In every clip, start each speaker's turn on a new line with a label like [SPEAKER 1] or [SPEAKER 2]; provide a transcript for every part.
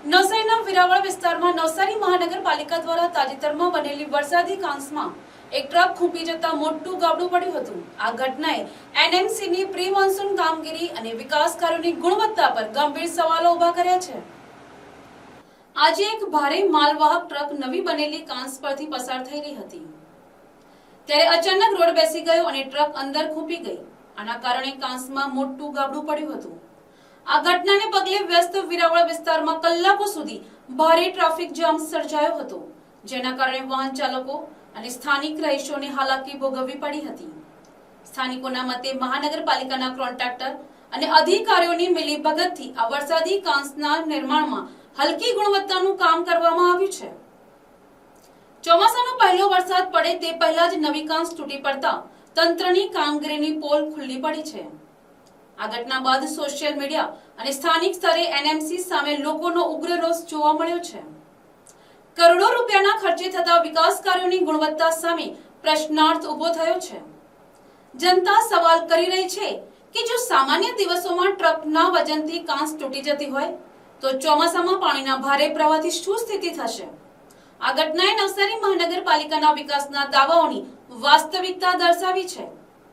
[SPEAKER 1] નવસારીના વેરાવળ વિસ્તારમાં નવસારી મહાનગરપાલિકા દ્વારા તાજેતરમાં બનેલી વરસાદી કાંસમાં એક ટ્રક ખૂંપી જતા મોટું ગાબડું પડ્યું હતું। આ ઘટનાએ એનએમસીની પ્રી મોન્સૂન કામગીરી અને વિકાસ કાર્યોની ગુણવત્તા પર ગંભીર સવાલો ઊભા કર્યા છે। આજે એક ભારે માલવાહક ટ્રક નવી બનેલી કાંસ પરથી પસાર થઈ રહી હતી ત્યારે અચાનક રોડ બેસી ગયો અને ટ્રક અંદર ખૂંપી ગઈ। આના કારણે કાંસમાં મોટું ગાબડું પડ્યું હતું। આ ઘટનાને પગલે વ્યસ્ત વેરાવળ વિસ્તારમાં કલાકો સુધી ભારે ટ્રાફિક જામ સર્જાયો હતો, જેના કારણે વાહન ચાલકો અને સ્થાનિક રહીશોને હાલાકી ભોગવવી પડી હતી। સ્થાનિકોના મતે મહાનગરપાલિકાના કોન્ટ્રાક્ટર અને અધિકારીઓની મિલીભગતથી આ વરસાદી કાંસના નિર્માણમાં હલકી ગુણવત્તાનું કામ કરવામાં આવ્યું છે। ચોમાસાનો પહેલો વરસાદ પડે તે પહેલા જ નવી કાંસ તૂટી પડતા તંત્રની કામગીરીની પોલ ખુલ્લી પડી છે। આ ઘટના બાદ સોશિયલ મીડિયા અને સ્થાનિક સ્તરે એનએમસી સામે લોકોનો ઉગ્ર રોષ જોવા મળ્યો છે। કરોડો રૂપિયાના ખર્ચે થતા વિકાસ કાર્યોની ગુણવત્તા સામે પ્રશ્નાર્થ ઉભો થયો છે। જનતા સવાલ કરી રહી છે કે જો સામાન્ય દિવસોમાં ટ્રકના વજનથી કાંસ તૂટી જતી હોય તો ચોમાસામાં પાણીના ભારે પ્રવાહથી શું સ્થિતિ થશે? આ ઘટનાએ નવસારી મહાનગરપાલિકાના વિકાસના દાવાઓની વાસ્તવિકતા દર્શાવી છે।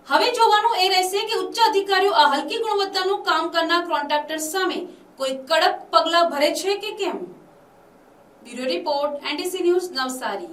[SPEAKER 1] હવે જોવાનું એ રહેશે કે ઉચ્ચ અધિકારીઓ આ હલકી ગુણવત્તાનું કામ કરનાર કોન્ટ્રાક્ટર સામે કોઈ કડક પગલાં ભરે છે કે કેમ। Bureau report, NTC news, Navsari.